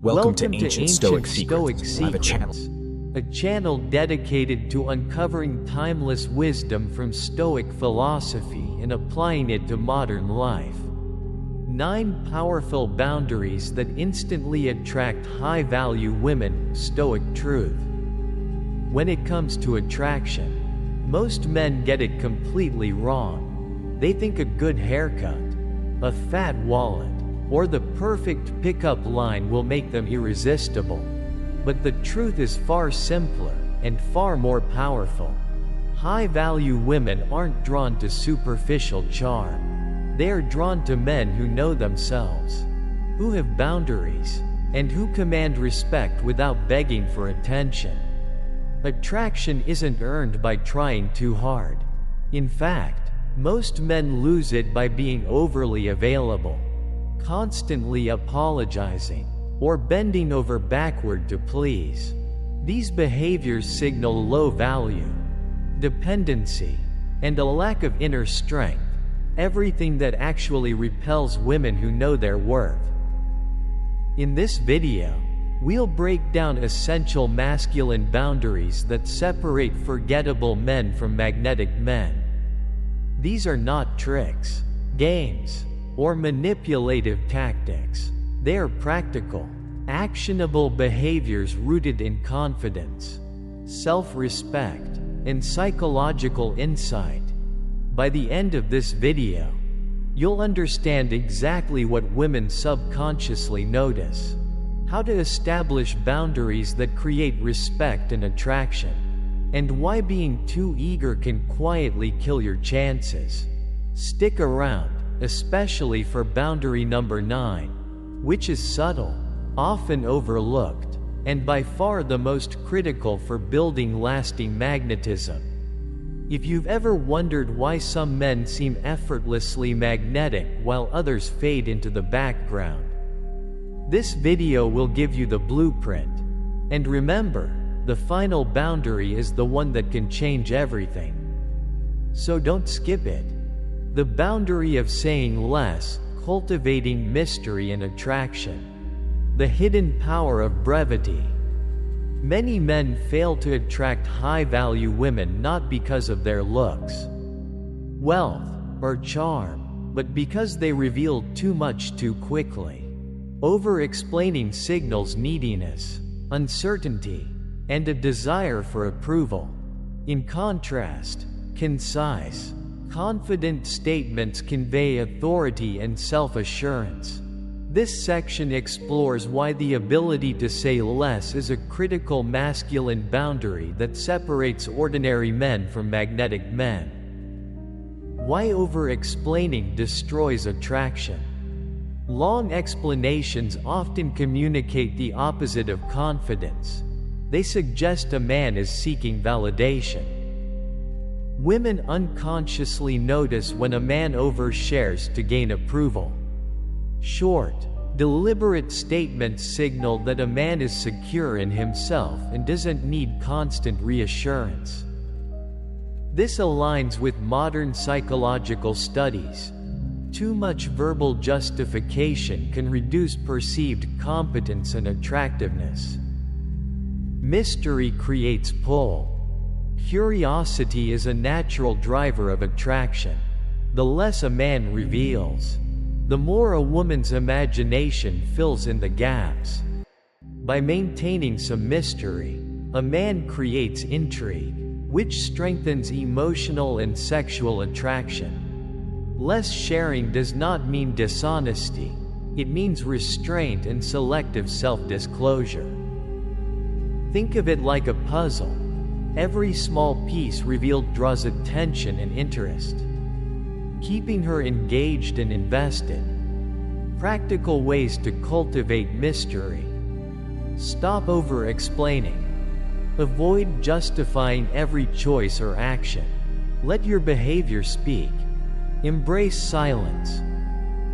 Welcome to Ancient Stoic Secrets. We'll have a channel. A channel dedicated to uncovering timeless wisdom from Stoic philosophy and applying it to modern life. 9 powerful boundaries that instantly attract high-value women. Stoic truth. When it comes to attraction, most men get it completely wrong. They think a good haircut, a fat wallet, or the perfect pickup line will make them irresistible. But the truth is far simpler and far more powerful. High-value women aren't drawn to superficial charm. They are drawn to men who know themselves, who have boundaries, and who command respect without begging for attention. Attraction isn't earned by trying too hard. In fact, most men lose it by being overly available, constantly apologizing, or bending over backward to please. These behaviors signal low value, dependency, and a lack of inner strength, everything that actually repels women who know their worth. In this video, we'll break down essential masculine boundaries that separate forgettable men from magnetic men. These are not tricks, games, or manipulative tactics. They are practical, actionable behaviors rooted in confidence, self-respect, and psychological insight. By the end of this video, you'll understand exactly what women subconsciously notice, how to establish boundaries that create respect and attraction, and why being too eager can quietly kill your chances. Stick around, especially for boundary number 9, which is subtle, often overlooked, and by far the most critical for building lasting magnetism. If you've ever wondered why some men seem effortlessly magnetic while others fade into the background, this video will give you the blueprint. And remember, the final boundary is the one that can change everything. So don't skip it. The boundary of saying less, cultivating mystery and attraction. The hidden power of brevity. Many men fail to attract high-value women not because of their looks, wealth, or charm, but because they reveal too much too quickly. Over-explaining signals neediness, uncertainty, and a desire for approval. In contrast, concise, confident statements convey authority and self-assurance. This section explores why the ability to say less is a critical masculine boundary that separates ordinary men from magnetic men. Why over-explaining destroys attraction. Long explanations often communicate the opposite of confidence. They suggest a man is seeking validation. Women unconsciously notice when a man overshares to gain approval. Short, deliberate statements signal that a man is secure in himself and doesn't need constant reassurance. This aligns with modern psychological studies. Too much verbal justification can reduce perceived competence and attractiveness. Mystery creates pull. Curiosity is a natural driver of attraction. The less a man reveals, the more a woman's imagination fills in the gaps. By maintaining some mystery, a man creates intrigue, which strengthens emotional and sexual attraction. Less sharing does not mean dishonesty. It means restraint and selective self-disclosure. Think of it like a puzzle. Every small piece revealed draws attention and interest, keeping her engaged and invested. Practical ways to cultivate mystery. Stop over-explaining. Avoid justifying every choice or action. Let your behavior speak. Embrace silence.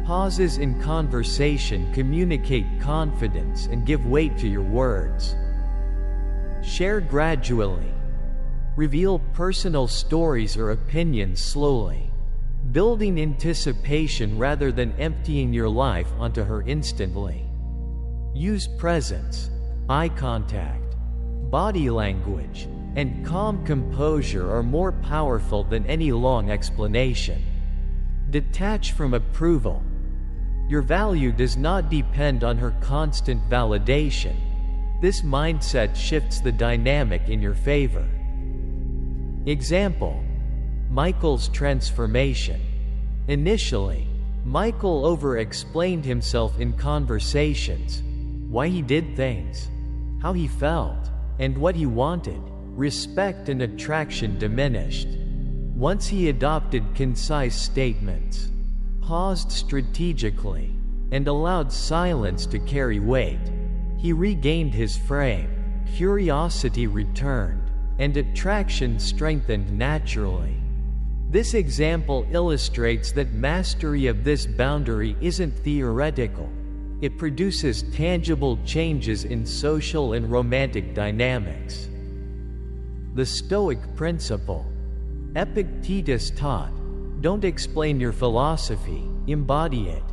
Pauses in conversation communicate confidence and give weight to your words. Share gradually. Reveal personal stories or opinions slowly, building anticipation rather than emptying your life onto her instantly. Use presence, eye contact, body language, and calm composure are more powerful than any long explanation. Detach from approval. Your value does not depend on her constant validation. This mindset shifts the dynamic in your favor. Example: Michael's transformation. Initially, Michael over-explained himself in conversations, why he did things, how he felt, and what he wanted. Respect and attraction diminished. Once he adopted concise statements, paused strategically, and allowed silence to carry weight, he regained his frame, curiosity returned, and attraction strengthened naturally. This example illustrates that mastery of this boundary isn't theoretical. It produces tangible changes in social and romantic dynamics. The Stoic principle. Epictetus taught, "Don't explain your philosophy, embody it."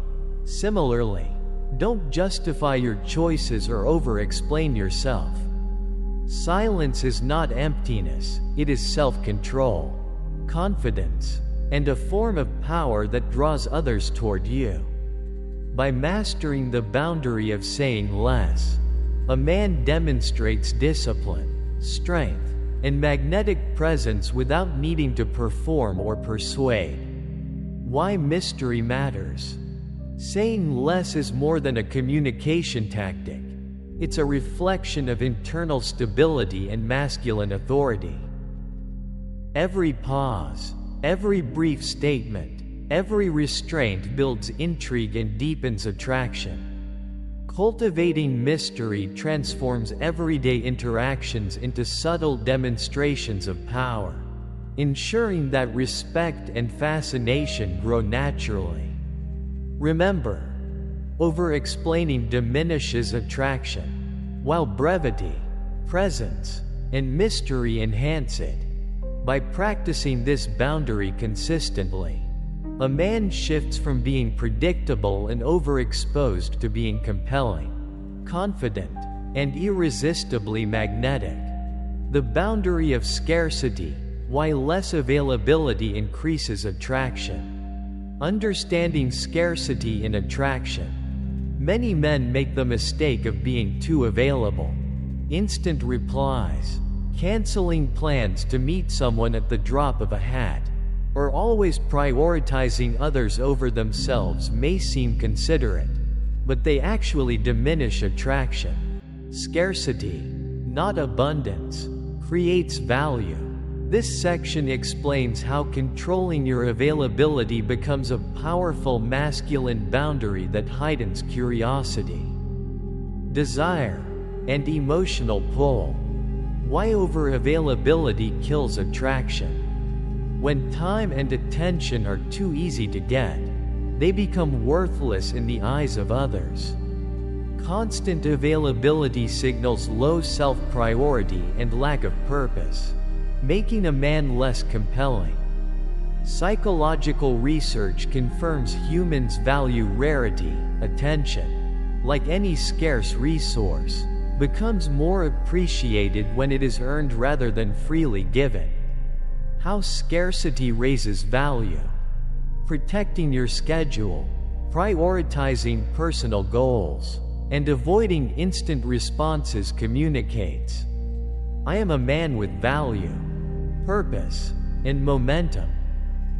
Similarly, don't justify your choices or over-explain yourself. Silence is not emptiness, it is self-control, confidence, and a form of power that draws others toward you. By mastering the boundary of saying less, a man demonstrates discipline, strength, and magnetic presence without needing to perform or persuade. Why mystery matters. Saying less is more than a communication tactic. It's a reflection of internal stability and masculine authority. Every pause, every brief statement, every restraint builds intrigue and deepens attraction. Cultivating mystery transforms everyday interactions into subtle demonstrations of power, ensuring that respect and fascination grow naturally. Remember, over-explaining diminishes attraction, while brevity, presence, and mystery enhance it. By practicing this boundary consistently, a man shifts from being predictable and overexposed to being compelling, confident, and irresistibly magnetic. The boundary of scarcity, while less availability increases attraction. Understanding scarcity in attraction. Many men make the mistake of being too available. Instant replies, canceling plans to meet someone at the drop of a hat, or always prioritizing others over themselves may seem considerate, but they actually diminish attraction. Scarcity, not abundance, creates value. This section explains how controlling your availability becomes a powerful masculine boundary that heightens curiosity, desire, and emotional pull. Why over-availability kills attraction. When time and attention are too easy to get, they become worthless in the eyes of others. Constant availability signals low self-priority and lack of purpose, making a man less compelling. Psychological research confirms humans value rarity. Attention, like any scarce resource, becomes more appreciated when it is earned rather than freely given. How scarcity raises value. Protecting your schedule, prioritizing personal goals, and avoiding instant responses communicates, "I am a man with value, purpose, and momentum."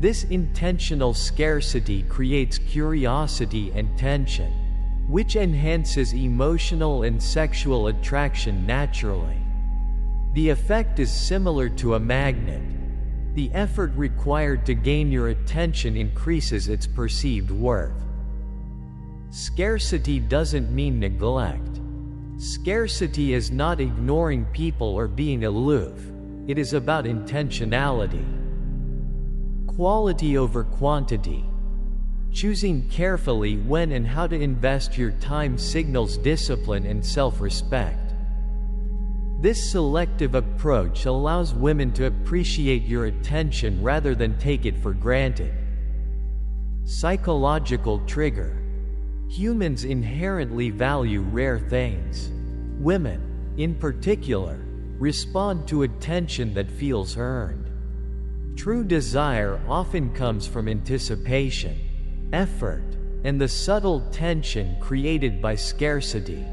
This intentional scarcity creates curiosity and tension, which enhances emotional and sexual attraction naturally. The effect is similar to a magnet. The effort required to gain your attention increases its perceived worth. Scarcity doesn't mean neglect. Scarcity is not ignoring people or being aloof. It is about intentionality. Quality over quantity. Choosing carefully when and how to invest your time signals discipline and self-respect. This selective approach allows women to appreciate your attention rather than take it for granted. Psychological trigger. Humans inherently value rare things. Women, in particular, respond to attention that feels earned. True desire often comes from anticipation, effort, and the subtle tension created by scarcity.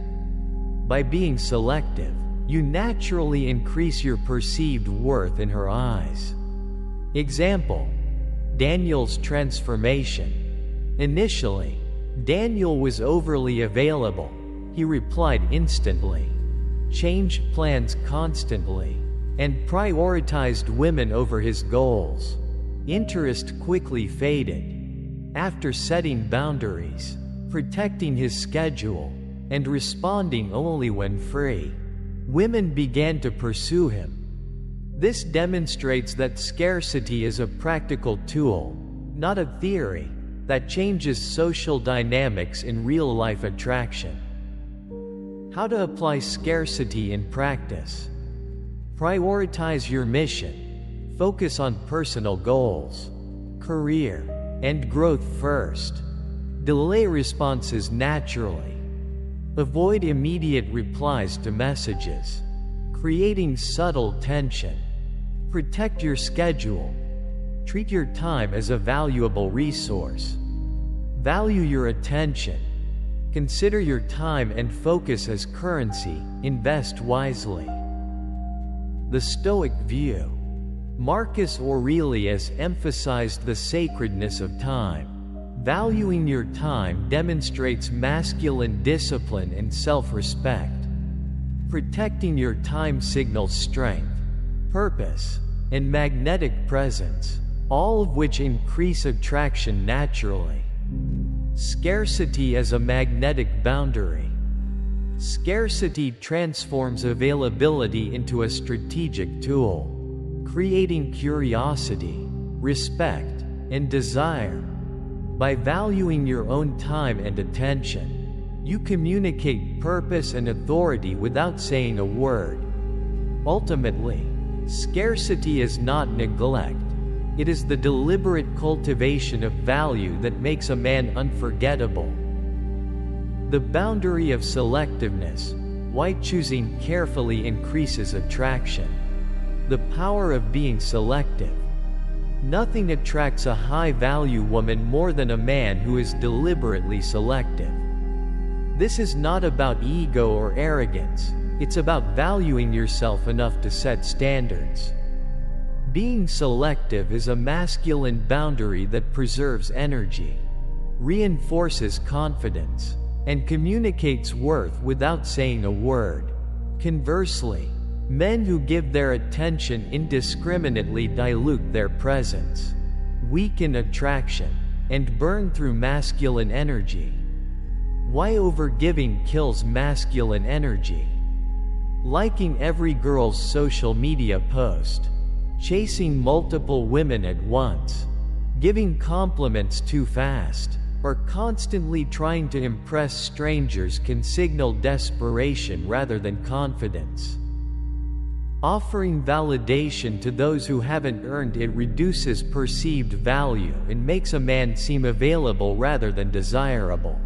By being selective, you naturally increase your perceived worth in her eyes. Example: Daniel's transformation. Initially, Daniel was overly available. He replied instantly, changed plans constantly, and prioritized women over his goals. Interest quickly faded. After setting boundaries, protecting his schedule, and responding only when free, women began to pursue him. This demonstrates that scarcity is a practical tool, not a theory, that changes social dynamics in real-life attraction. How to apply scarcity in practice. Prioritize your mission. Focus on personal goals, career, and growth first. Delay responses naturally. Avoid immediate replies to messages, creating subtle tension. Protect your schedule. Treat your time as a valuable resource. Value your attention. Consider your time and focus as currency. Invest wisely. The Stoic view. Marcus Aurelius emphasized the sacredness of time. Valuing your time demonstrates masculine discipline and self-respect. Protecting your time signals strength, purpose, and magnetic presence, all of which increase attraction naturally. Scarcity as a magnetic boundary. Scarcity transforms availability into a strategic tool, creating curiosity, respect, and desire. By valuing your own time and attention, you communicate purpose and authority without saying a word. Ultimately, scarcity is not neglect. It is the deliberate cultivation of value that makes a man unforgettable. The boundary of selectiveness, why choosing carefully increases attraction. The power of being selective. Nothing attracts a high-value woman more than a man who is deliberately selective. This is not about ego or arrogance, it's about valuing yourself enough to set standards. Being selective is a masculine boundary that preserves energy, reinforces confidence, and communicates worth without saying a word. Conversely, men who give their attention indiscriminately dilute their presence, weaken attraction, and burn through masculine energy. Why overgiving kills masculine energy. Liking every girl's social media post, chasing multiple women at once, giving compliments too fast, or constantly trying to impress strangers can signal desperation rather than confidence. Offering validation to those who haven't earned it reduces perceived value and makes a man seem available rather than desirable.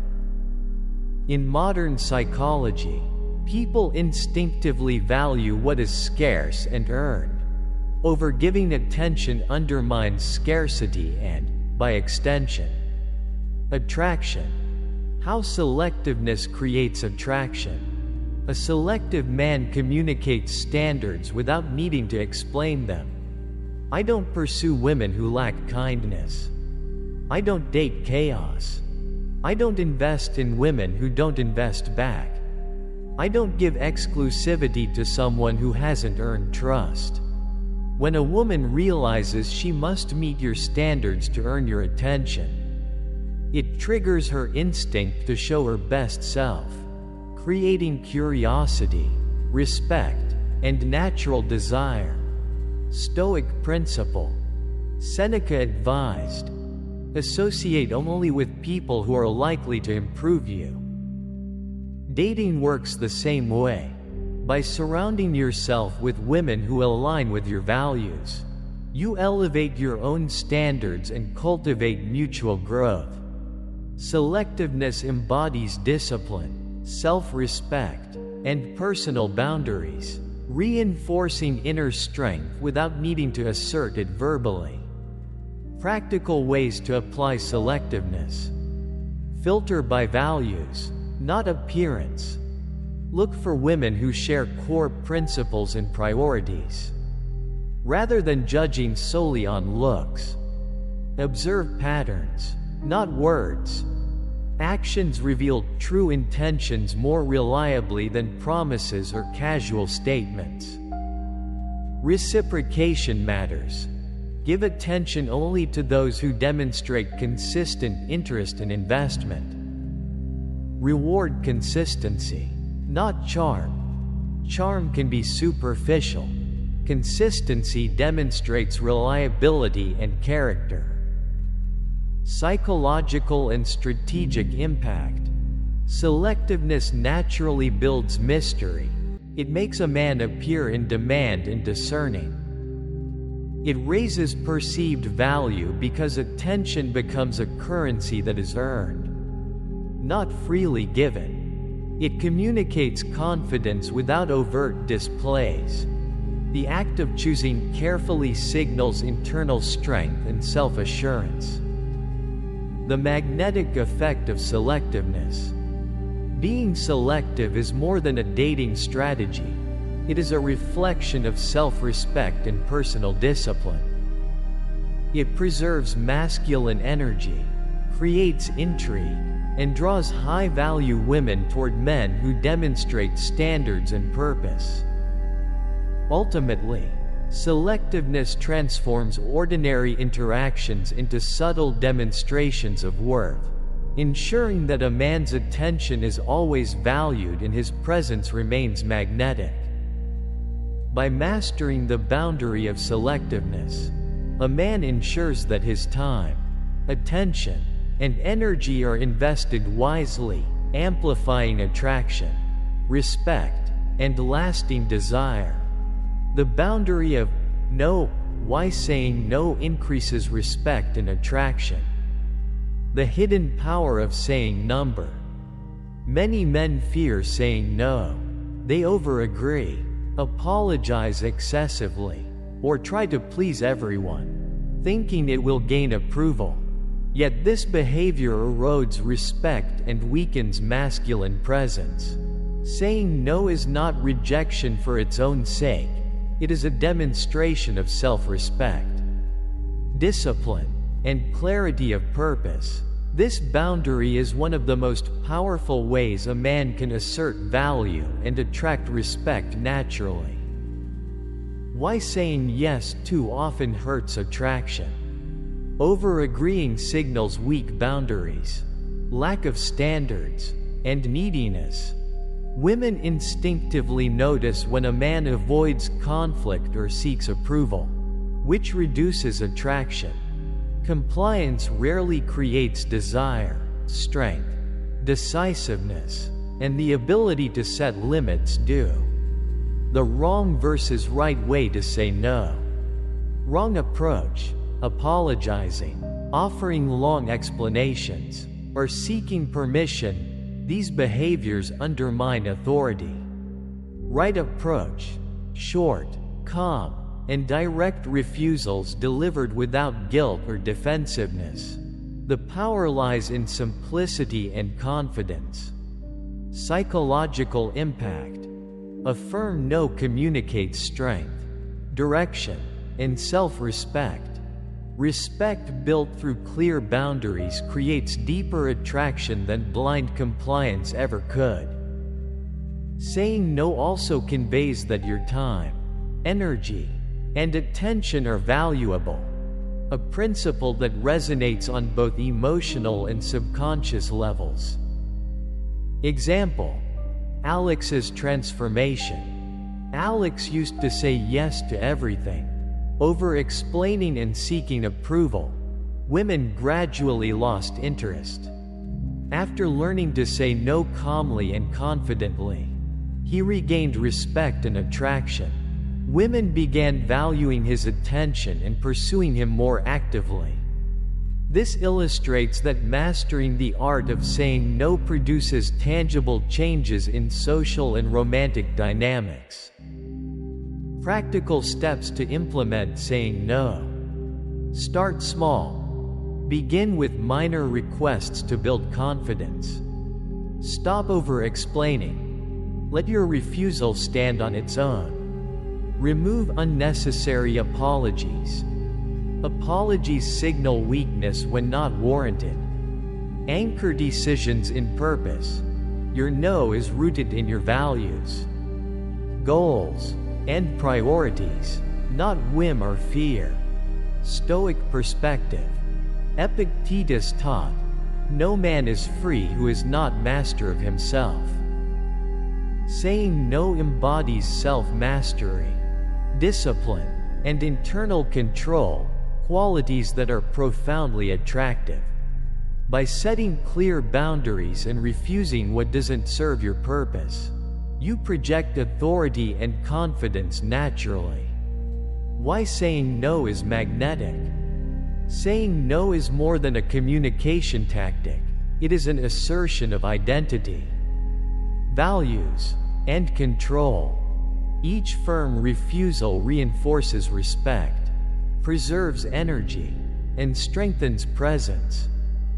In modern psychology, people instinctively value what is scarce and earned. Overgiving attention undermines scarcity and, by extension, attraction. How selectiveness creates attraction. A selective man communicates standards without needing to explain them. I don't pursue women who lack kindness. I don't date chaos. I don't invest in women who don't invest back. I don't give exclusivity to someone who hasn't earned trust. When a woman realizes she must meet your standards to earn your attention, it triggers her instinct to show her best self, creating curiosity, respect, and natural desire. Stoic principle. Seneca advised, associate only with people who are likely to improve you. Dating works the same way. By surrounding yourself with women who align with your values, you elevate your own standards and cultivate mutual growth. Selectiveness embodies discipline, self-respect, and personal boundaries, reinforcing inner strength without needing to assert it verbally. Practical ways to apply selectiveness. Filter by values, not appearance. Look for women who share core principles and priorities. Rather than judging solely on looks, observe patterns, not words. Actions reveal true intentions more reliably than promises or casual statements. Reciprocation matters. Give attention only to those who demonstrate consistent interest and investment. Reward consistency, not charm. Charm can be superficial. Consistency demonstrates reliability and character. Psychological and strategic impact. Selectiveness naturally builds mystery. It makes a man appear in demand and discerning. It raises perceived value because attention becomes a currency that is earned, not freely given. It communicates confidence without overt displays. The act of choosing carefully signals internal strength and self-assurance. The magnetic effect of selectiveness. Being selective is more than a dating strategy. It is a reflection of self-respect and personal discipline. It preserves masculine energy, creates intrigue, and draws high-value women toward men who demonstrate standards and purpose. Ultimately, selectiveness transforms ordinary interactions into subtle demonstrations of worth, ensuring that a man's attention is always valued and his presence remains magnetic. By mastering the boundary of selectiveness, a man ensures that his time, attention, and energy are invested wisely, amplifying attraction, respect, and lasting desire. The boundary of no, why saying no increases respect and attraction. The hidden power of saying number. Many men fear saying no. They over-agree, apologize excessively, or try to please everyone, thinking it will gain approval. Yet this behavior erodes respect and weakens masculine presence. Saying no is not rejection for its own sake. It is a demonstration of self-respect, discipline, and clarity of purpose. This boundary is one of the most powerful ways a man can assert value and attract respect naturally. Why saying yes too often hurts attraction. Over-agreeing signals weak boundaries, lack of standards, and neediness. Women instinctively notice when a man avoids conflict or seeks approval, which reduces attraction. Compliance rarely creates desire, strength, decisiveness, and the ability to set limits do. The wrong versus right way to say no. Wrong approach, apologizing, offering long explanations, or seeking permission. These behaviors undermine authority. Right approach, short, calm, and direct refusals delivered without guilt or defensiveness. The power lies in simplicity and confidence. Psychological impact. A firm no communicates strength, direction, and self-respect. Respect built through clear boundaries creates deeper attraction than blind compliance ever could. Saying no also conveys that your time, energy, and attention are valuable, a principle that resonates on both emotional and subconscious levels. Example: Alex's transformation. Alex used to say yes to everything, over-explaining and seeking approval. Women gradually lost interest. After learning to say no calmly and confidently, he regained respect and attraction. Women began valuing his attention and pursuing him more actively. This illustrates that mastering the art of saying no produces tangible changes in social and romantic dynamics. Practical steps to implement saying no. Start small. Begin with minor requests to build confidence. Stop over-explaining. Let your refusal stand on its own. Remove unnecessary apologies. Apologies signal weakness when not warranted. Anchor decisions in purpose. Your no is rooted in your values, goals, and priorities, not whim or fear. Stoic perspective. Epictetus taught, "No man is free who is not master of himself." Saying no embodies self-mastery, discipline, and internal control, qualities that are profoundly attractive. By setting clear boundaries and refusing what doesn't serve your purpose, you project authority and confidence naturally. Why saying no is magnetic? Saying no is more than a communication tactic. It is an assertion of identity, values, and control. Each firm refusal reinforces respect, preserves energy, and strengthens presence.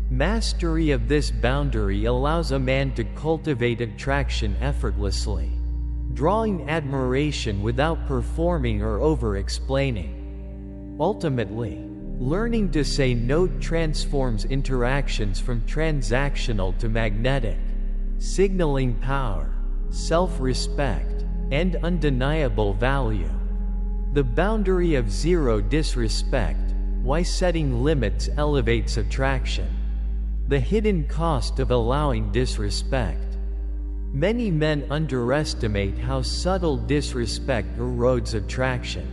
Mastery of this boundary allows a man to cultivate attraction effortlessly, drawing admiration without performing or over-explaining. Ultimately, learning to say no transforms interactions from transactional to magnetic, signaling power, self-respect, and undeniable value. The boundary of zero disrespect. Why setting limits elevates attraction. The hidden cost of allowing disrespect. Many men underestimate how subtle disrespect erodes attraction.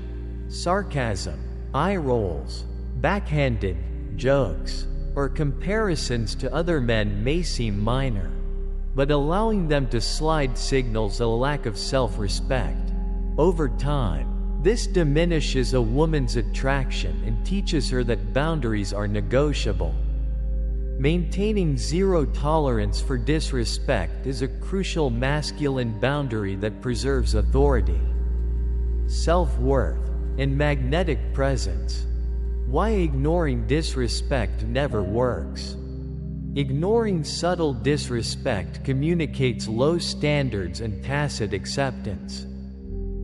Sarcasm, eye rolls, backhanded jokes, or comparisons to other men may seem minor, but allowing them to slide signals a lack of self-respect. Over time, this diminishes a woman's attraction and teaches her that boundaries are negotiable. Maintaining zero tolerance for disrespect is a crucial masculine boundary that preserves authority, self-worth, and magnetic presence. Why ignoring disrespect never works. Ignoring subtle disrespect communicates low standards and tacit acceptance.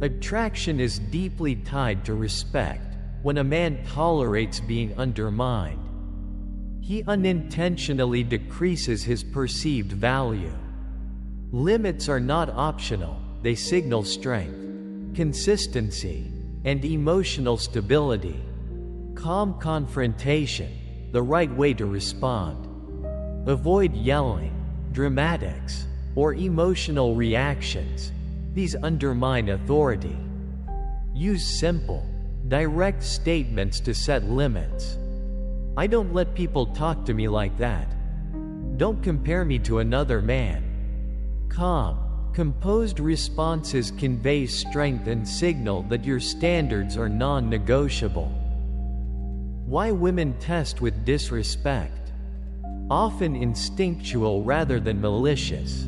Attraction is deeply tied to respect. When a man tolerates being undermined, he unintentionally decreases his perceived value. Limits are not optional, they signal strength, consistency, and emotional stability. Calm confrontation, the right way to respond. Avoid yelling, dramatics, or emotional reactions. These undermine authority. Use simple, direct statements to set limits. I don't let people talk to me like that. Don't compare me to another man. Calm, composed responses convey strength and signal that your standards are non-negotiable. Why women test with disrespect? Often instinctual rather than malicious.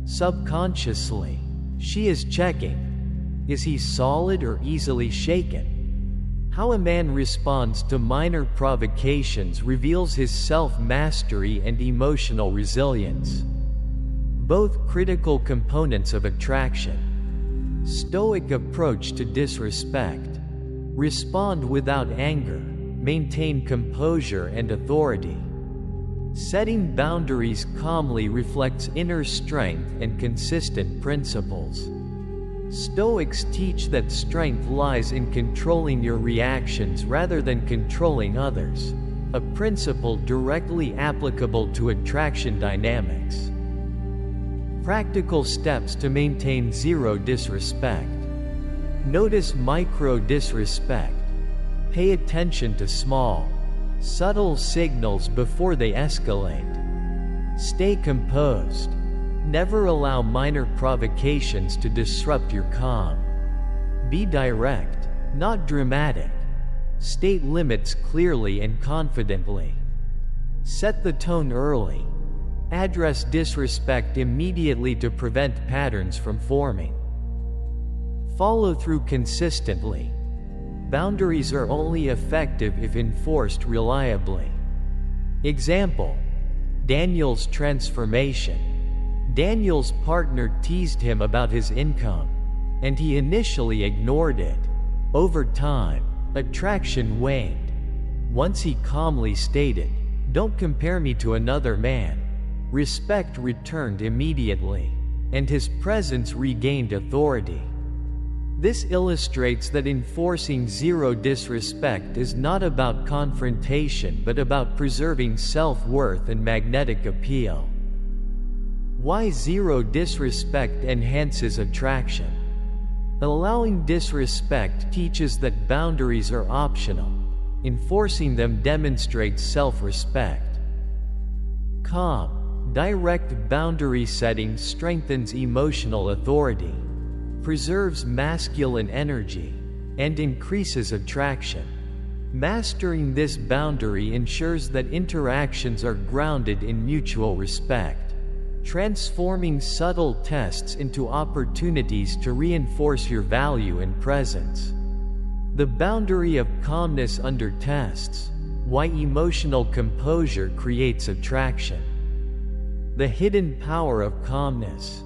Subconsciously, she is checking. Is he solid or easily shaken? How a man responds to minor provocations reveals his self-mastery and emotional resilience, both critical components of attraction. Stoic approach to disrespect. Respond without anger, maintain composure and authority. Setting boundaries calmly reflects inner strength and consistent principles. Stoics teach that strength lies in controlling your reactions rather than controlling others, a principle directly applicable to attraction dynamics. Practical steps to maintain zero disrespect. Notice micro disrespect. Pay attention to small, subtle signals before they escalate. Stay composed. Never allow minor provocations to disrupt your calm. Be direct, not dramatic. State limits clearly and confidently. Set the tone early. Address disrespect immediately to prevent patterns from forming. Follow through consistently. Boundaries are only effective if enforced reliably. Example: Daniel's transformation. Daniel's partner teased him about his income, and he initially ignored it. Over time, attraction waned. Once he calmly stated, "Don't compare me to another man," respect returned immediately, and his presence regained authority. This illustrates that enforcing zero disrespect is not about confrontation but about preserving self-worth and magnetic appeal. Why zero disrespect enhances attraction? Allowing disrespect teaches that boundaries are optional. Enforcing them demonstrates self-respect. Calm, direct boundary setting strengthens emotional authority, preserves masculine energy, and increases attraction. Mastering this boundary ensures that interactions are grounded in mutual respect, transforming subtle tests into opportunities to reinforce your value and presence. The boundary of calmness under tests. Why emotional composure creates attraction. The hidden power of calmness.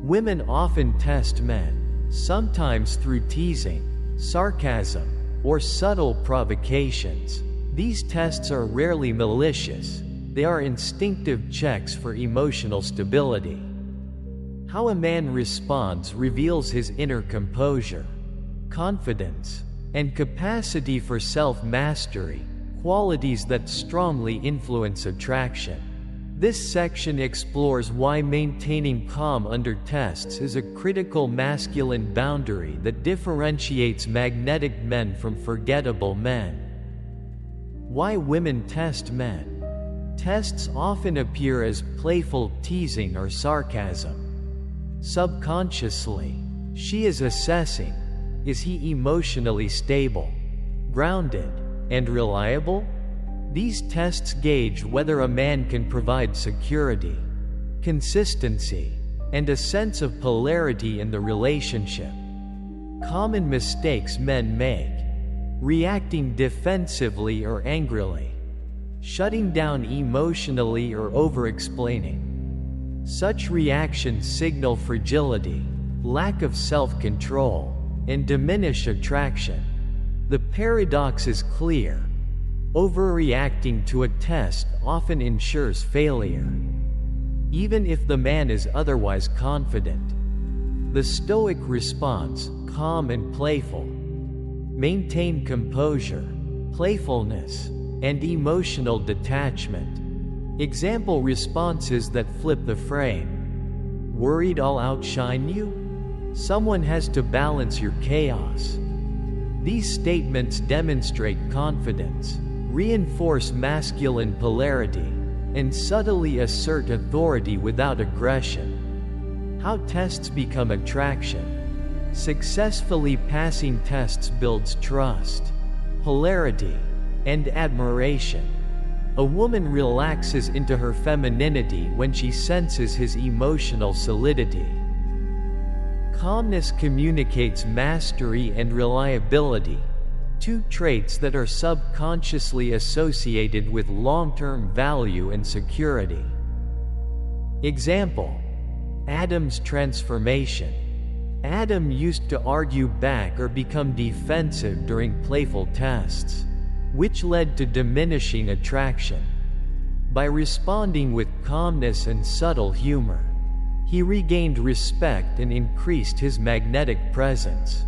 Women often test men, sometimes through teasing, sarcasm, or subtle provocations. These tests are rarely malicious. They are instinctive checks for emotional stability. How a man responds reveals his inner composure, confidence, and capacity for self-mastery, qualities that strongly influence attraction. This section explores why maintaining calm under tests is a critical masculine boundary that differentiates magnetic men from forgettable men. Why women test men. Tests often appear as playful teasing or sarcasm. Subconsciously, she is assessing: is he emotionally stable, grounded, and reliable? These tests gauge whether a man can provide security, consistency, and a sense of polarity in the relationship. Common mistakes men make: reacting defensively or angrily, shutting down emotionally or over-explaining. Such reactions signal fragility, lack of self-control, and diminish attraction. The paradox is clear. Overreacting to a test often ensures failure, even if the man is otherwise confident. The Stoic response, calm and playful. Maintain composure, playfulness, and emotional detachment. Example responses that flip the frame. Worried I'll outshine you? Someone has to balance your chaos. These statements demonstrate confidence, reinforce masculine polarity, and subtly assert authority without aggression. How tests become attraction. Successfully passing tests builds trust, polarity, and admiration. A woman relaxes into her femininity when she senses his emotional solidity. Calmness communicates mastery and reliability, two traits that are subconsciously associated with long-term value and security. Example: Adam's transformation. Adam used to argue back or become defensive during playful tests, which led to diminishing attraction. By responding with calmness and subtle humor, he regained respect and increased his magnetic presence.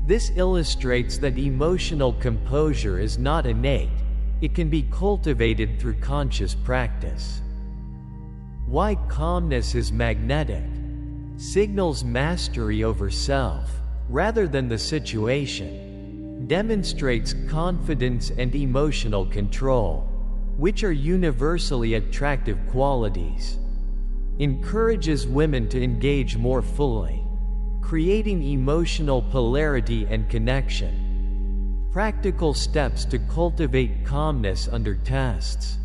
This illustrates that emotional composure is not innate, it can be cultivated through conscious practice. Why calmness is magnetic. Signals mastery over self, rather than the situation. Demonstrates confidence and emotional control, which are universally attractive qualities. Encourages women to engage more fully, creating emotional polarity and connection. Practical steps to cultivate calmness under tests.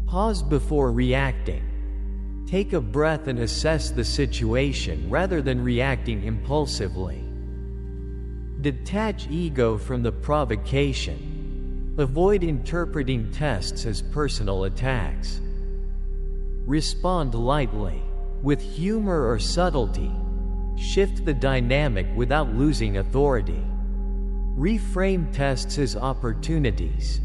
Pause before reacting. Take a breath and assess the situation rather than reacting impulsively. Detach ego from the provocation. Avoid interpreting tests as personal attacks. Respond lightly, with humor or subtlety. Shift the dynamic without losing authority. Reframe tests as opportunities.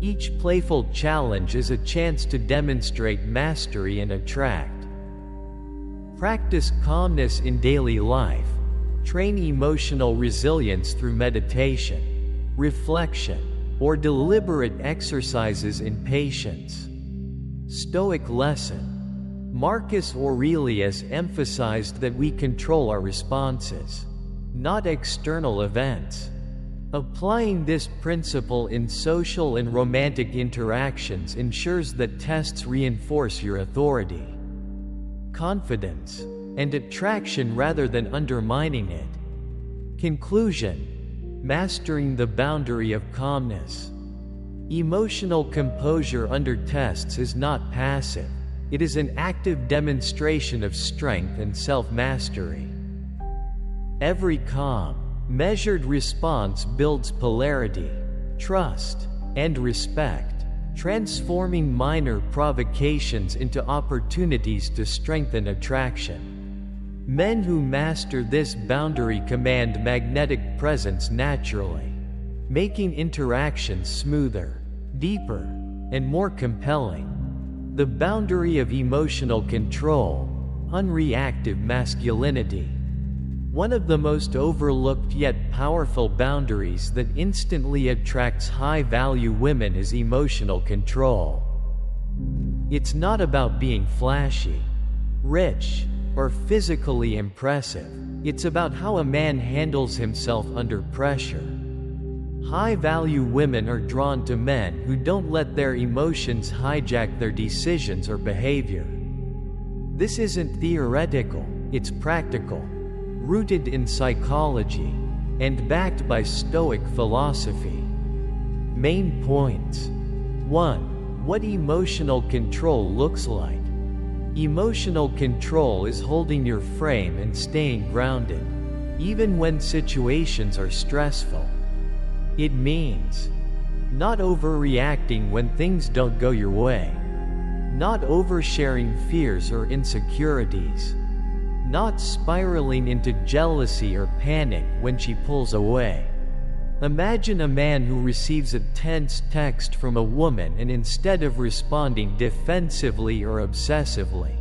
Each playful challenge is a chance to demonstrate mastery and attract. Practice calmness in daily life. Train emotional resilience through meditation, reflection, or deliberate exercises in patience. Stoic lesson. Marcus Aurelius emphasized that we control our responses, not external events. Applying this principle in social and romantic interactions ensures that tests reinforce your authority, confidence, and attraction rather than undermining it. Conclusion: mastering the boundary of calmness. Emotional composure under tests is not passive, it is an active demonstration of strength and self-mastery. Every calm, measured response builds polarity, trust, and respect, transforming minor provocations into opportunities to strengthen attraction. Men who master this boundary command magnetic presence naturally, making interactions smoother, deeper, and more compelling. The boundary of emotional control, unreactive masculinity. One of the most overlooked yet powerful boundaries that instantly attracts high-value women is emotional control. It's not about being flashy, rich, or physically impressive. It's about how a man handles himself under pressure. High-value women are drawn to men who don't let their emotions hijack their decisions or behavior. This isn't theoretical, it's practical, rooted in psychology, and backed by Stoic philosophy. Main points. 1. What emotional control looks like. Emotional control is holding your frame and staying grounded, even when situations are stressful. It means not overreacting when things don't go your way, not oversharing fears or insecurities, not spiraling into jealousy or panic when she pulls away. Imagine a man who receives a tense text from a woman and instead of responding defensively or obsessively,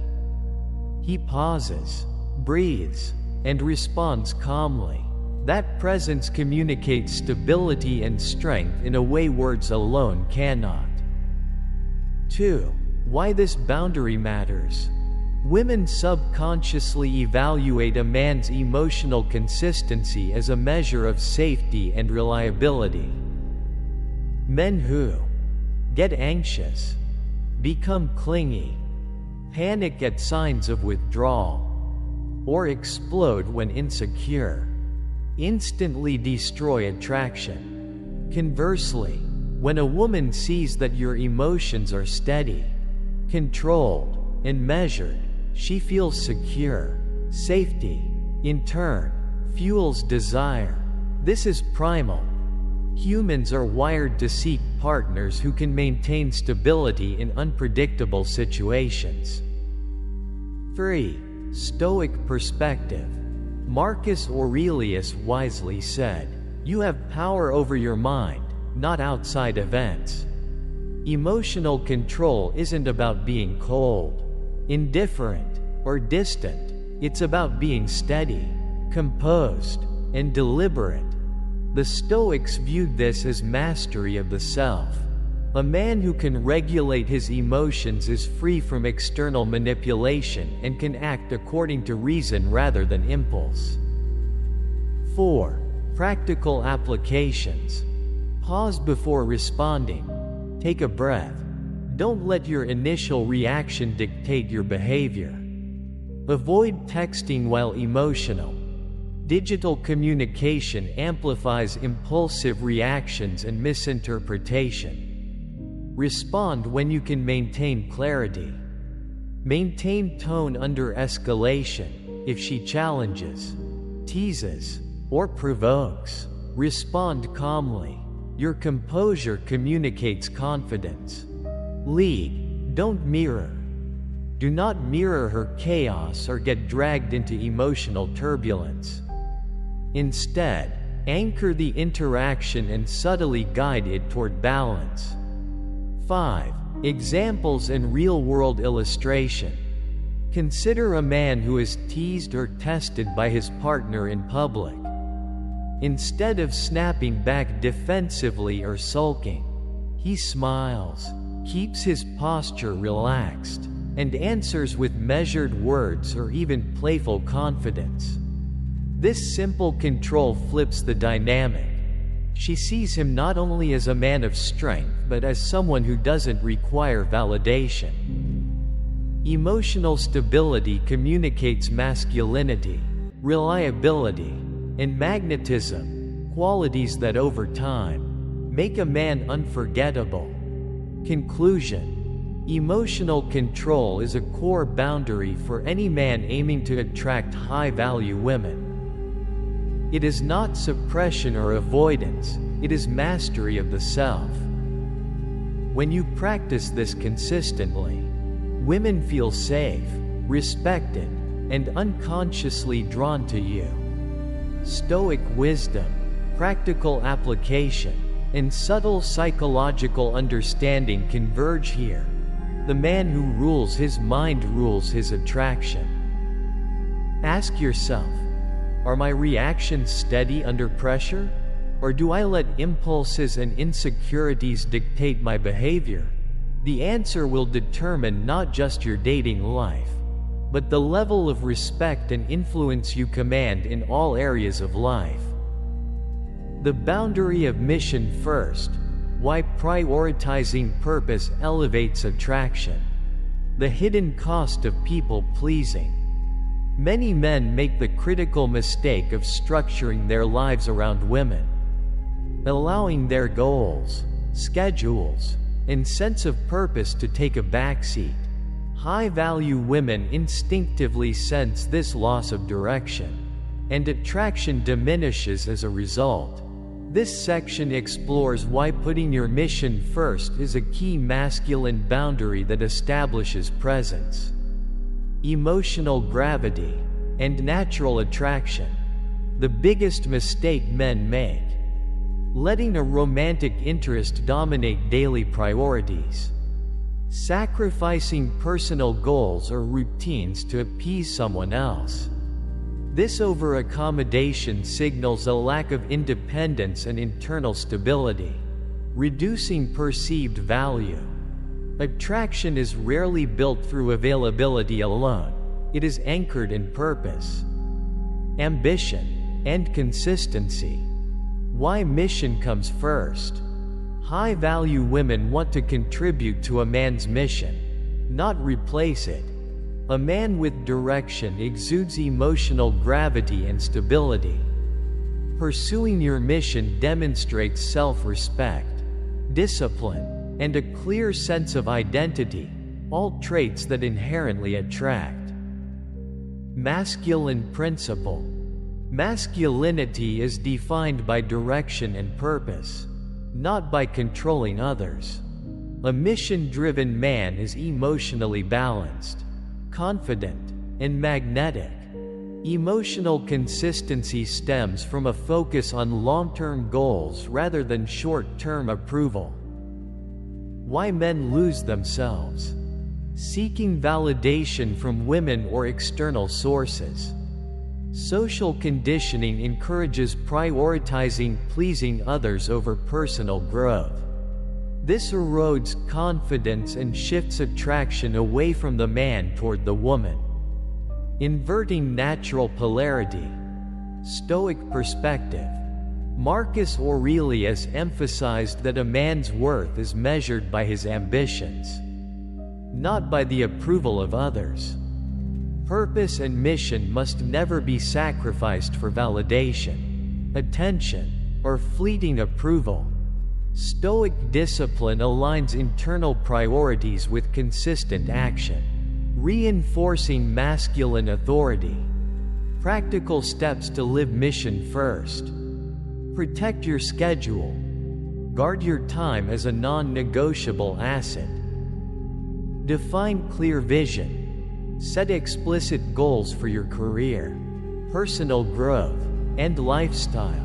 he pauses, breathes, and responds calmly. That presence communicates stability and strength in a way words alone cannot. 2. Why this boundary matters. Women subconsciously evaluate a man's emotional consistency as a measure of safety and reliability. Men who get anxious, become clingy, panic at signs of withdrawal, or explode when insecure, instantly destroy attraction. Conversely, when a woman sees that your emotions are steady, controlled, and measured, she feels secure. Safety, in turn, fuels desire. This is primal. Humans are wired to seek partners who can maintain stability in unpredictable situations. 3. Stoic perspective. Marcus Aurelius wisely said, "You have power over your mind, not outside events." Emotional control isn't about being cold, indifferent, or distant. It's about being steady, composed, and deliberate. The Stoics viewed this as mastery of the self. A man who can regulate his emotions is free from external manipulation and can act according to reason rather than impulse. 4. Practical applications. Pause before responding. Take a breath. Don't let your initial reaction dictate your behavior. Avoid texting while emotional. Digital communication amplifies impulsive reactions and misinterpretation. Respond when you can maintain clarity. Maintain tone under escalation. If she challenges, teases, or provokes, respond calmly. Your composure communicates confidence. Lead, don't mirror. Do not mirror her chaos or get dragged into emotional turbulence. Instead, anchor the interaction and subtly guide it toward balance. 5. Examples and real-world illustration. Consider a man who is teased or tested by his partner in public. Instead of snapping back defensively or sulking, he smiles, keeps his posture relaxed, and answers with measured words or even playful confidence. This simple control flips the dynamic. She sees him not only as a man of strength but as someone who doesn't require validation. Emotional stability communicates masculinity, reliability, and magnetism, qualities that over time make a man unforgettable. Conclusion: emotional control is a core boundary for any man aiming to attract high-value women. It is not suppression or avoidance, it is mastery of the self. When you practice this consistently, women feel safe, respected, and unconsciously drawn to you. Stoic wisdom, practical application, and subtle psychological understanding converge here. The man who rules his mind rules his attraction. Ask yourself, are my reactions steady under pressure? Or do I let impulses and insecurities dictate my behavior? The answer will determine not just your dating life, but the level of respect and influence you command in all areas of life. The boundary of mission first. Why prioritizing purpose elevates attraction. The hidden cost of people pleasing. Many men make the critical mistake of structuring their lives around women, allowing their goals, schedules, and sense of purpose to take a backseat. High-value women instinctively sense this loss of direction, and attraction diminishes as a result. This section explores why putting your mission first is a key masculine boundary that establishes presence, emotional gravity, and natural attraction. The biggest mistake men make: letting a romantic interest dominate daily priorities, sacrificing personal goals or routines to appease someone else. This over-accommodation signals a lack of independence and internal stability, reducing perceived value. Attraction is rarely built through availability alone. It is anchored in purpose, ambition, and consistency. Why mission comes first. High-value women want to contribute to a man's mission, not replace it. A man with direction exudes emotional gravity and stability. Pursuing your mission demonstrates self-respect, discipline, and a clear sense of identity, all traits that inherently attract. Masculine principle. Masculinity is defined by direction and purpose, not by controlling others. A mission-driven man is emotionally balanced, confident, and magnetic. Emotional consistency stems from a focus on long-term goals rather than short-term approval. Why men lose themselves. Seeking validation from women or external sources. Social conditioning encourages prioritizing pleasing others over personal growth. This erodes confidence and shifts attraction away from the man toward the woman. Inverting natural polarity. Stoic perspective. Marcus Aurelius emphasized that a man's worth is measured by his ambitions, not by the approval of others. Purpose and mission must never be sacrificed for validation, attention, or fleeting approval. Stoic discipline aligns internal priorities with consistent action, reinforcing masculine authority. Practical steps to live mission first. Protect your schedule. Guard your time as a non-negotiable asset. Define clear vision. Set explicit goals for your career, personal growth, and lifestyle.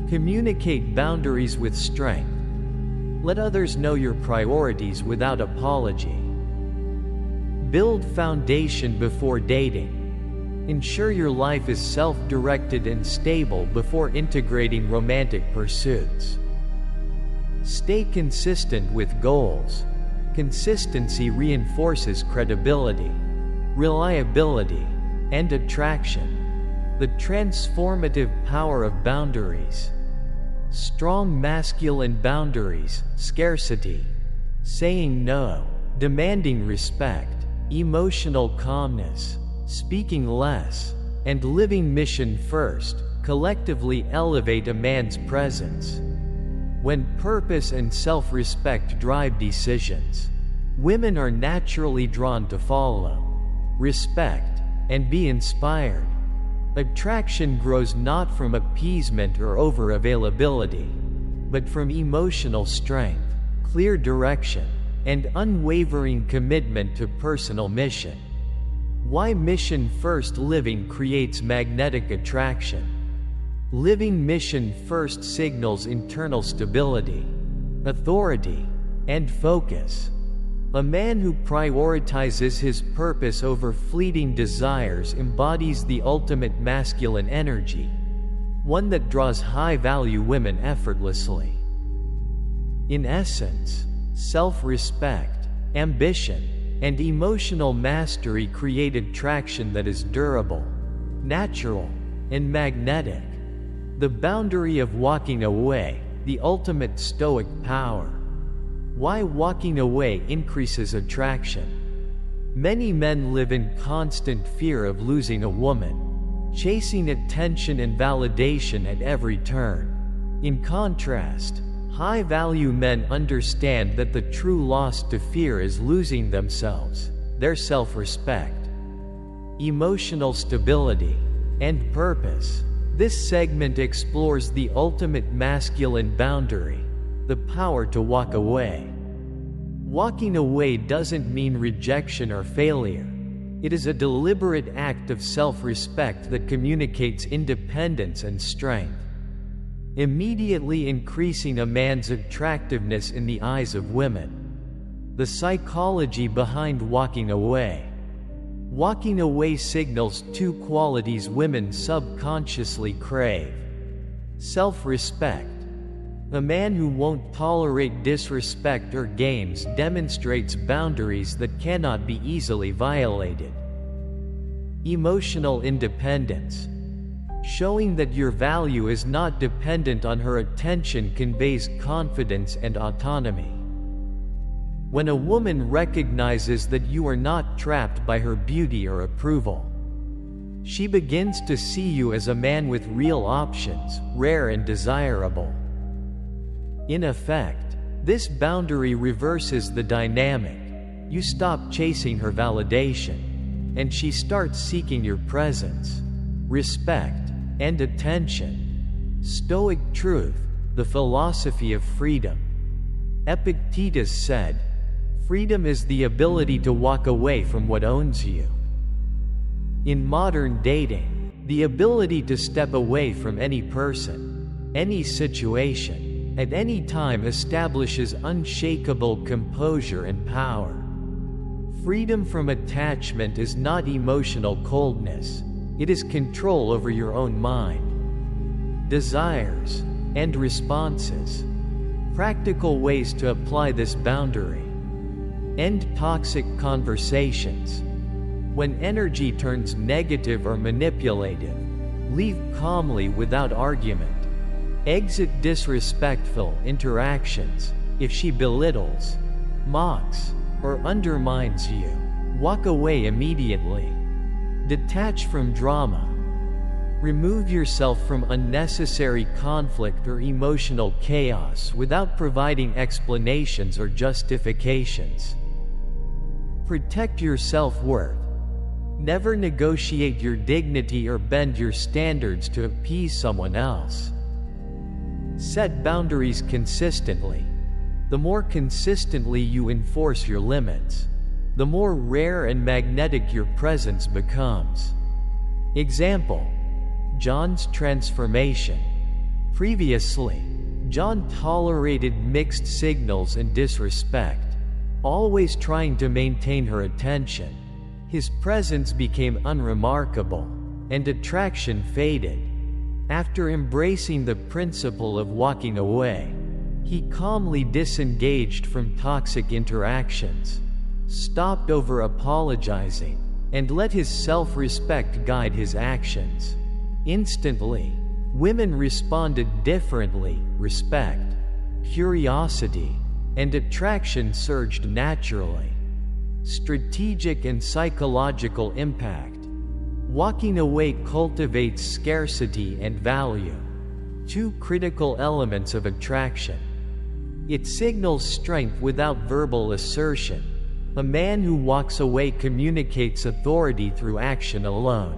Communicate boundaries with strength. Let others know your priorities without apology. Build foundation before dating. Ensure your life is self-directed and stable before integrating romantic pursuits. Stay consistent with goals. Consistency reinforces credibility, reliability, and attraction. The transformative power of boundaries. Strong masculine boundaries, scarcity, saying no, demanding respect, emotional calmness, speaking less, and living mission first, collectively elevate a man's presence. When purpose and self-respect drive decisions, women are naturally drawn to follow, respect, and be inspired. Attraction grows not from appeasement or over-availability, but from emotional strength, clear direction, and unwavering commitment to personal mission. Why mission-first living creates magnetic attraction. Living mission-first signals internal stability, authority, and focus. A man who prioritizes his purpose over fleeting desires embodies the ultimate masculine energy, one that draws high-value women effortlessly. In essence, self-respect, ambition, and emotional mastery create attraction that is durable, natural, and magnetic. The boundary of walking away, the ultimate Stoic power. Why walking away increases attraction. Many men live in constant fear of losing a woman, chasing attention and validation at every turn. In contrast, high-value men understand that the true loss to fear is losing themselves, their self-respect, emotional stability, and purpose. This segment explores the ultimate masculine boundary, the power to walk away. Walking away doesn't mean rejection or failure. It is a deliberate act of self-respect that communicates independence and strength, immediately increasing a man's attractiveness in the eyes of women. The psychology behind walking away. Walking away signals two qualities women subconsciously crave. Self-respect. A man who won't tolerate disrespect or games demonstrates boundaries that cannot be easily violated. Emotional independence. Showing that your value is not dependent on her attention conveys confidence and autonomy. When a woman recognizes that you are not trapped by her beauty or approval, she begins to see you as a man with real options, rare and desirable. In effect, this boundary reverses the dynamic. You stop chasing her validation, and she starts seeking your presence, respect, and attention. Stoic truth, the philosophy of freedom. Epictetus said, "Freedom is the ability to walk away from what owns you." In modern dating, the ability to step away from any person, any situation, at any time establishes unshakable composure and power. Freedom from attachment is not emotional coldness, it is control over your own mind, desires, and responses. Practical ways to apply this boundary. End toxic conversations. When energy turns negative or manipulative, leave calmly without argument. Exit disrespectful interactions. If she belittles, mocks, or undermines you, walk away immediately. Detach from drama. Remove yourself from unnecessary conflict or emotional chaos without providing explanations or justifications. Protect your self-worth. Never negotiate your dignity or bend your standards to appease someone else. Set boundaries consistently. The more consistently you enforce your limits, the more rare and magnetic your presence becomes. Example: John's transformation. Previously, John tolerated mixed signals and disrespect, always trying to maintain her attention. His presence became unremarkable, and attraction faded. After embracing the principle of walking away, he calmly disengaged from toxic interactions, stopped over-apologizing, and let his self-respect guide his actions. Instantly, women responded differently. Respect, curiosity, and attraction surged naturally. Strategic and psychological impact. Walking away cultivates scarcity and value, two critical elements of attraction. It signals strength without verbal assertion. A man who walks away communicates authority through action alone.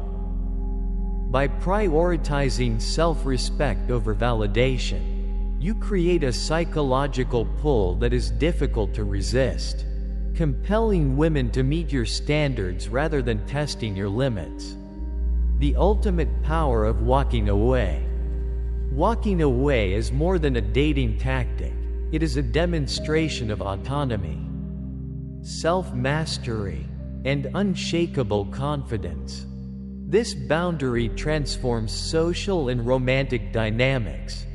By prioritizing self-respect over validation, you create a psychological pull that is difficult to resist, compelling women to meet your standards rather than testing your limits. The ultimate power of walking away. Walking away is more than a dating tactic. It is a demonstration of autonomy, self-mastery, and unshakable confidence. This boundary transforms social and romantic dynamics.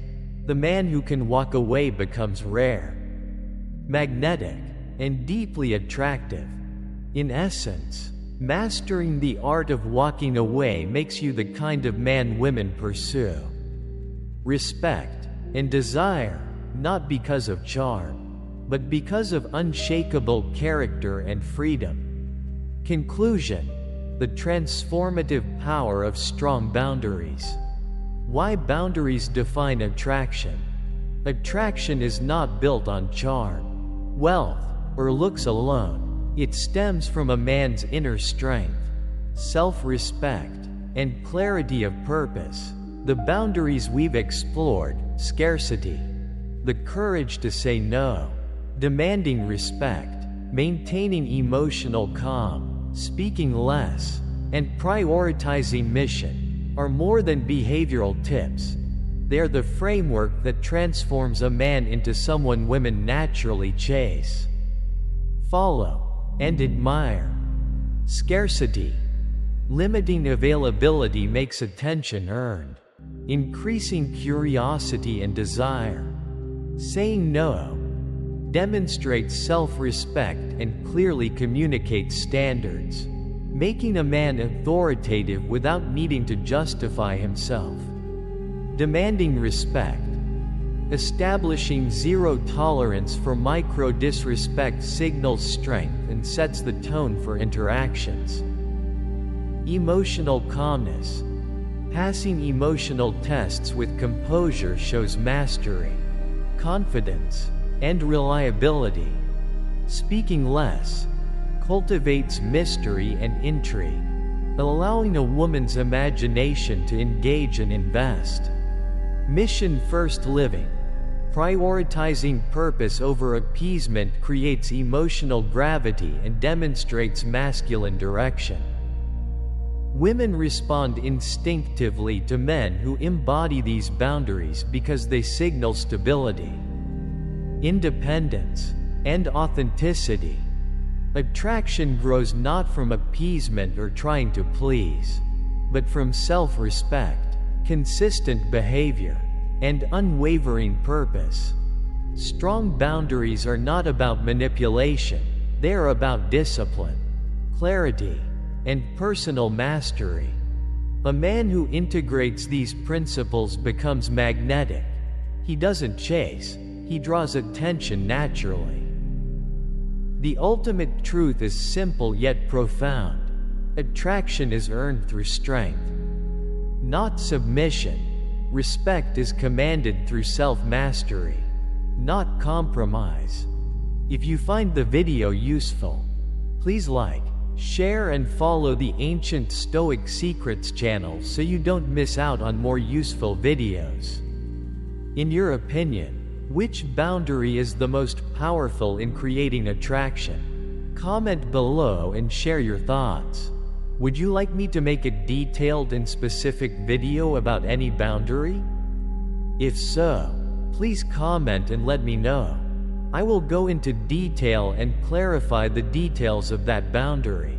The man who can walk away becomes rare, magnetic, and deeply attractive. In essence, mastering the art of walking away makes you the kind of man women pursue. Respect and desire, not because of charm, but because of unshakable character and freedom. Conclusion: the transformative power of strong boundaries. Why boundaries define attraction. Attraction is not built on charm, wealth, or looks alone. It stems from a man's inner strength, self-respect, and clarity of purpose. The boundaries we've explored: scarcity, the courage to say no, demanding respect, maintaining emotional calm, speaking less, and prioritizing mission, are more than behavioral tips. They are the framework that transforms a man into someone women naturally chase, follow, and admire. Scarcity. Limiting availability makes attention earned, increasing curiosity and desire. Saying no demonstrates self-respect and clearly communicates standards, making a man authoritative without needing to justify himself. Demanding respect. Establishing zero tolerance for micro-disrespect signals strength and sets the tone for interactions. Emotional calmness. Passing emotional tests with composure shows mastery, confidence, and reliability. Speaking less cultivates mystery and intrigue, allowing a woman's imagination to engage and invest. Mission-first living. Prioritizing purpose over appeasement creates emotional gravity and demonstrates masculine direction. Women respond instinctively to men who embody these boundaries because they signal stability, independence, and authenticity. Attraction grows not from appeasement or trying to please, but from self-respect, consistent behavior, and unwavering purpose. Strong boundaries are not about manipulation, they are about discipline, clarity, and personal mastery. A man who integrates these principles becomes magnetic. He doesn't chase, he draws attention naturally. The ultimate truth is simple yet profound. Attraction is earned through strength, not submission. Respect is commanded through self-mastery, not compromise. If you find the video useful, please like, share and follow the Ancient Stoic Secrets channel so you don't miss out on more useful videos. In your opinion, which boundary is the most powerful in creating attraction? Comment below and share your thoughts. Would you like me to make a detailed and specific video about any boundary? If so, please comment and let me know. I will go into detail and clarify the details of that boundary.